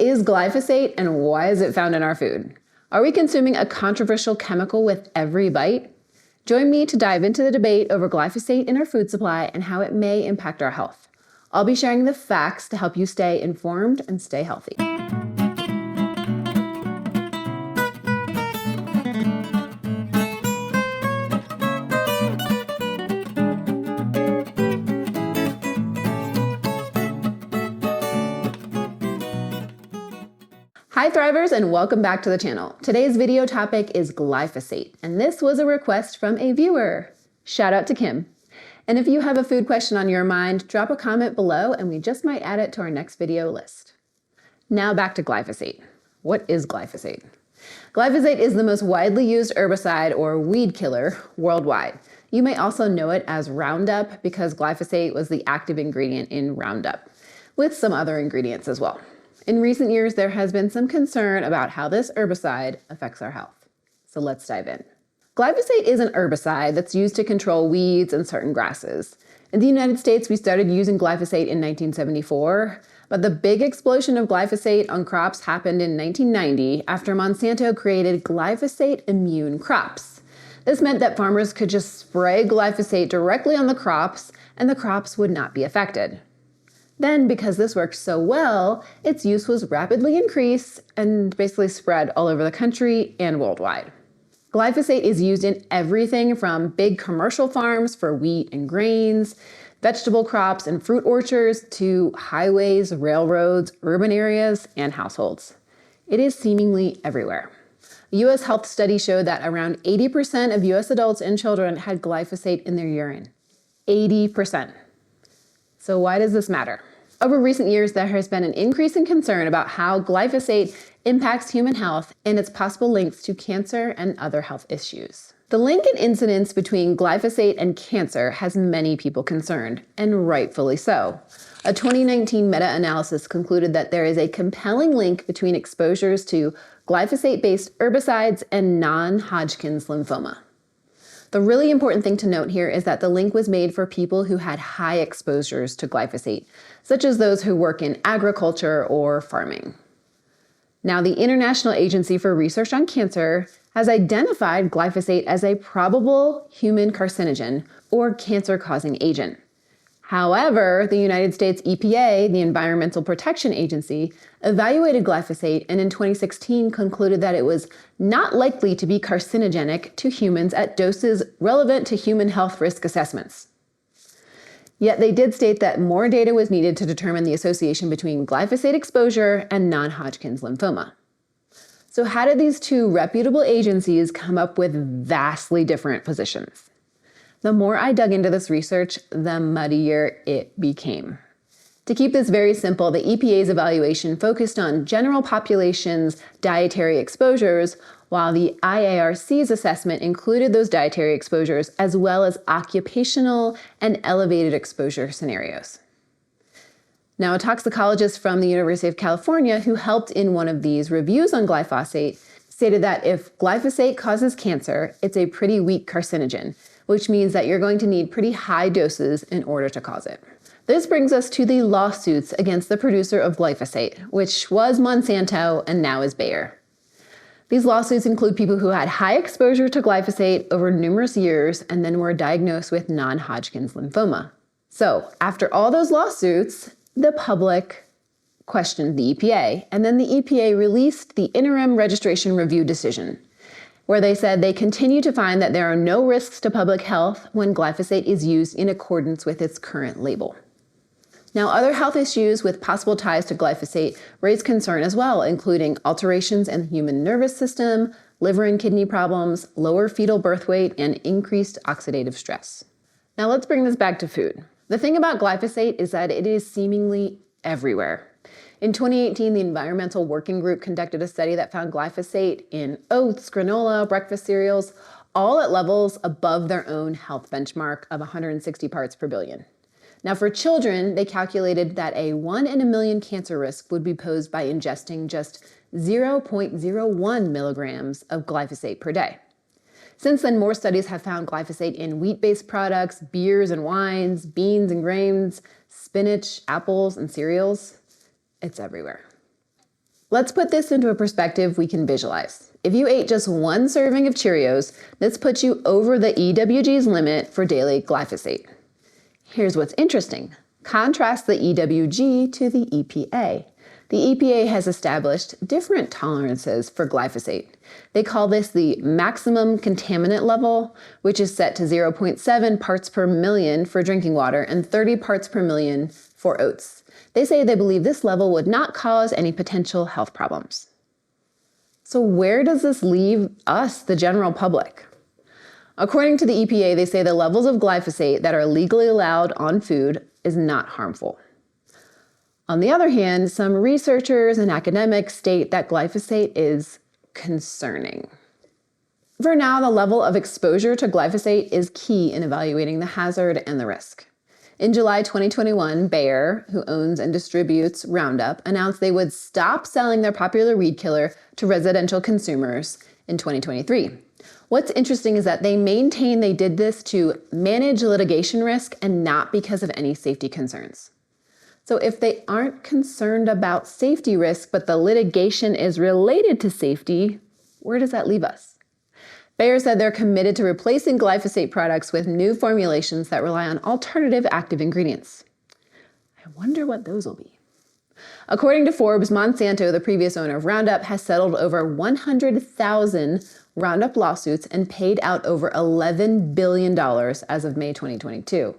is glyphosate and why is it found in our food? Are we consuming a controversial chemical with every bite? Join me to dive into the debate over glyphosate in our food supply and how it may impact our health. I'll be sharing the facts to help you stay informed and stay healthy. Hi Thrivers, and welcome back to the channel. Today's video topic is glyphosate, and this was a request from a viewer. Shout out to Kim. And if you have a food question on your mind, drop a comment below and we just might add it to our next video list. Now back to glyphosate. What is glyphosate? Glyphosate is the most widely used herbicide or weed killer worldwide. You may also know it as Roundup because glyphosate was the active ingredient in Roundup, with some other ingredients as well. In recent years, there has been some concern about how this herbicide affects our health. So let's dive in. Glyphosate is an herbicide that's used to control weeds and certain grasses. In the United States, we started using glyphosate in 1974, but the big explosion of glyphosate on crops happened in 1990 after Monsanto created glyphosate-immune crops. This meant that farmers could just spray glyphosate directly on the crops and the crops would not be affected. Then, because this worked so well, its use was rapidly increased and basically spread all over the country and worldwide. Glyphosate is used in everything from big commercial farms for wheat and grains, vegetable crops and fruit orchards, to highways, railroads, urban areas, and households. It is seemingly everywhere. A U.S. health study showed that around 80% of U.S. adults and children had glyphosate in their urine. 80%. So why does this matter? Over recent years, there has been an increase in concern about how glyphosate impacts human health and its possible links to cancer and other health issues. The link in incidence between glyphosate and cancer has many people concerned, and rightfully so. A 2019 meta-analysis concluded that there is a compelling link between exposures to glyphosate-based herbicides and non-Hodgkin's lymphoma. The really important thing to note here is that the link was made for people who had high exposures to glyphosate, such as those who work in agriculture or farming. Now, the International Agency for Research on Cancer has identified glyphosate as a probable human carcinogen or cancer-causing agent. However, the United States EPA, the Environmental Protection Agency, evaluated glyphosate and in 2016 concluded that it was not likely to be carcinogenic to humans at doses relevant to human health risk assessments. Yet they did state that more data was needed to determine the association between glyphosate exposure and non-Hodgkin's lymphoma. So how did these two reputable agencies come up with vastly different positions? The more I dug into this research, the muddier it became. To keep this very simple, the EPA's evaluation focused on general population's dietary exposures, while the IARC's assessment included those dietary exposures as well as occupational and elevated exposure scenarios. Now, a toxicologist from the University of California who helped in one of these reviews on glyphosate stated that if glyphosate causes cancer, it's a pretty weak carcinogen, which means that you're going to need pretty high doses in order to cause it. This brings us to the lawsuits against the producer of glyphosate, which was Monsanto and now is Bayer. These lawsuits include people who had high exposure to glyphosate over numerous years and then were diagnosed with non-Hodgkin's lymphoma. So, after all those lawsuits, the public questioned the EPA, and then the EPA released the interim registration review decision, where they said they continue to find that there are no risks to public health when glyphosate is used in accordance with its current label. Now, other health issues with possible ties to glyphosate raise concern as well, including alterations in the human nervous system, liver and kidney problems, lower fetal birth weight, and increased oxidative stress. Now, let's bring this back to food. The thing about glyphosate is that it is seemingly everywhere. In 2018, the Environmental Working Group conducted a study that found glyphosate in oats, granola, breakfast cereals, all at levels above their own health benchmark of 160 parts per billion. Now, for children, they calculated that a 1 in a million cancer risk would be posed by ingesting just 0.01 milligrams of glyphosate per day. Since then, more studies have found glyphosate in wheat-based products, beers and wines, beans and grains, spinach, apples, and cereals. It's everywhere. Let's put this into a perspective we can visualize. If you ate just one serving of Cheerios, this puts you over the EWG's limit for daily glyphosate. Here's what's interesting. Contrast the EWG to the EPA. The EPA has established different tolerances for glyphosate. They call this the maximum contaminant level, which is set to 0.7 parts per million for drinking water and 30 parts per million for oats. They say they believe this level would not cause any potential health problems. So where does this leave us, the general public? According to the EPA, they say the levels of glyphosate that are legally allowed on food is not harmful. On the other hand, some researchers and academics state that glyphosate is concerning. For now, the level of exposure to glyphosate is key in evaluating the hazard and the risk. In July 2021, Bayer, who owns and distributes Roundup, announced they would stop selling their popular weed killer to residential consumers in 2023. What's interesting is that they maintain they did this to manage litigation risk and not because of any safety concerns. So if they aren't concerned about safety risk, but the litigation is related to safety, where does that leave us? Bayer said they're committed to replacing glyphosate products with new formulations that rely on alternative active ingredients. I wonder what those will be. According to Forbes, Monsanto, the previous owner of Roundup, has settled over 100,000 Roundup lawsuits and paid out over $11 billion as of May 2022.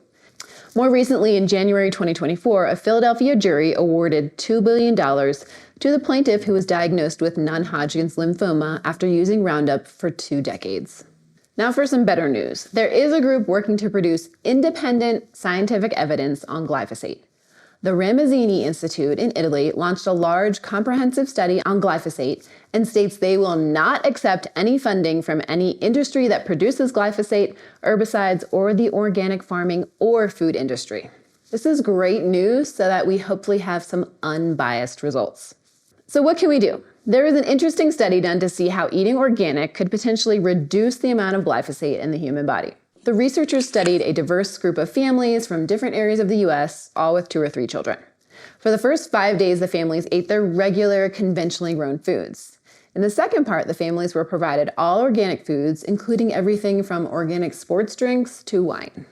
More recently, in January 2024, a Philadelphia jury awarded $2 billion to the plaintiff who was diagnosed with non-Hodgkin's lymphoma after using Roundup for 2 decades. Now for some better news. There is a group working to produce independent scientific evidence on glyphosate. The Ramazzini Institute in Italy launched a large, comprehensive study on glyphosate and states they will not accept any funding from any industry that produces glyphosate, herbicides, or the organic farming or food industry. This is great news so that we hopefully have some unbiased results. So what can we do? There was an interesting study done to see how eating organic could potentially reduce the amount of glyphosate in the human body. The researchers studied a diverse group of families from different areas of the US, all with 2 or 3 children. For the first 5 days, the families ate their regular, conventionally grown foods. In the second part, the families were provided all organic foods, including everything from organic sports drinks to wine.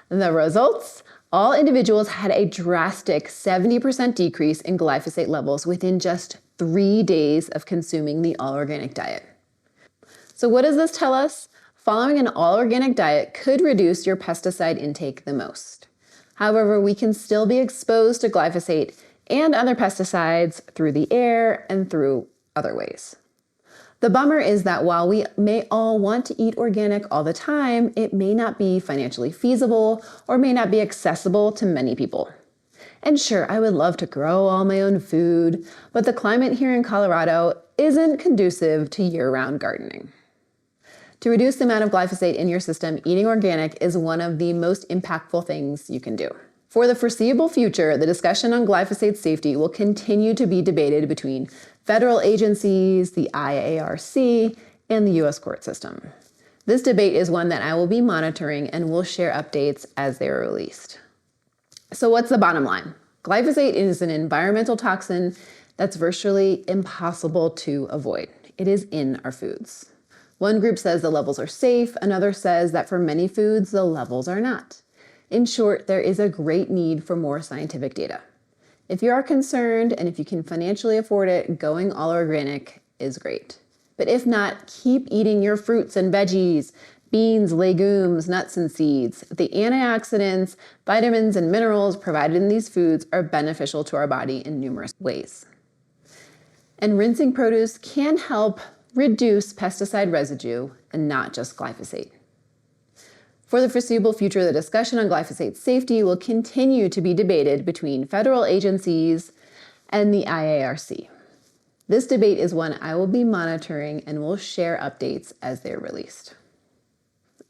The results? All individuals had a drastic 70% decrease in glyphosate levels within just 3 days of consuming the all-organic diet. So what does this tell us? Following an all-organic diet could reduce your pesticide intake the most. However, we can still be exposed to glyphosate and other pesticides through the air and through other ways. The bummer is that while we may all want to eat organic all the time, it may not be financially feasible or may not be accessible to many people. And sure, I would love to grow all my own food, but the climate here in Colorado isn't conducive to year-round gardening. To reduce the amount of glyphosate in your system, eating organic is one of the most impactful things you can do. For the foreseeable future, the discussion on glyphosate safety will continue to be debated between federal agencies, the IARC, and the U.S. court system. This debate is one that I will be monitoring and will share updates as they are released. So what's the bottom line? Glyphosate is an environmental toxin that's virtually impossible to avoid. It is in our foods. One group says the levels are safe, another says that for many foods, the levels are not. In short, there is a great need for more scientific data. If you are concerned and if you can financially afford it, going all organic is great. But if not, keep eating your fruits and veggies, beans, legumes, nuts, and seeds. The antioxidants, vitamins, and minerals provided in these foods are beneficial to our body in numerous ways. And rinsing produce can help reduce pesticide residue and not just glyphosate. For the foreseeable future, the discussion on glyphosate safety will continue to be debated between federal agencies and the IARC. This debate is one I will be monitoring and will share updates as they're released.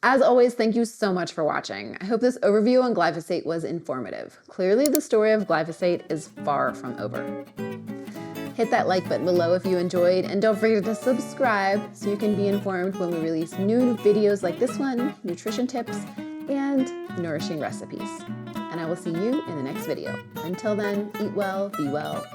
As always, thank you so much for watching. I hope this overview on glyphosate was informative. Clearly, the story of glyphosate is far from over. Hit that like button below if you enjoyed, and don't forget to subscribe so you can be informed when we release new videos like this one, nutrition tips, and nourishing recipes. And I will see you in the next video. Until then, eat well, be well,